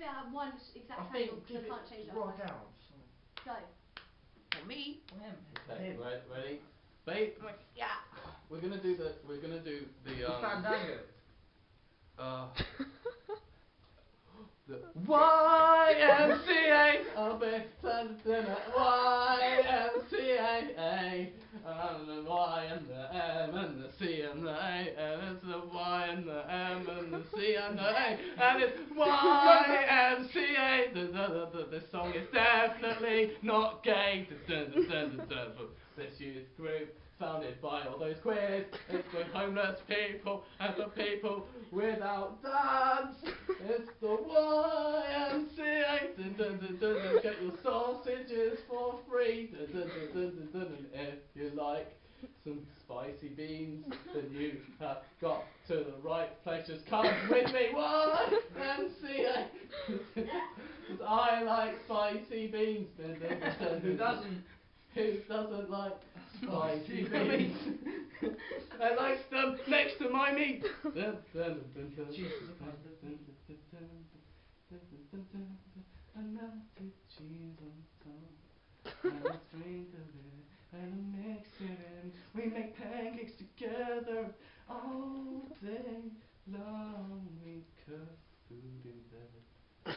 it at one exact I think angle because I can't change it. right down. Go. For me. For him. Okay, right, ready? Babe. Yeah. We're gonna do the Fandango. The YMCA. I'll be Santa YMCA. And the Y and the M and the C and the A, and it's the Y and the M and the C and the A, and it's YMCA. This song is definitely not gay. This youth group founded by all those queers. It's for homeless people and for people without dads. It's the YMCA. Get your sausages for free. If you like some spicy beans, then you have got to the right place. Just come with me, YMCA. 'Cause I like spicy beans. Who doesn't? Who doesn't like spicy beans? I like them next to my meat. And melted cheese on top, and a sprinkle it, and a mix it in. We make pancakes together all day long. We cook food in bed.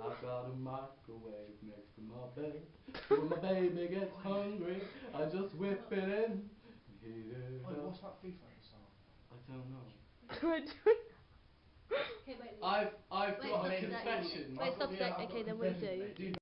I've got a microwave next to my bed. When my baby gets hungry, I just whip it in. Heat it up. What's that FIFA song? I don't know. Okay, wait. I've Wait, got a stop a sec. confession. Wait, stop a sec. Okay, then what do you do?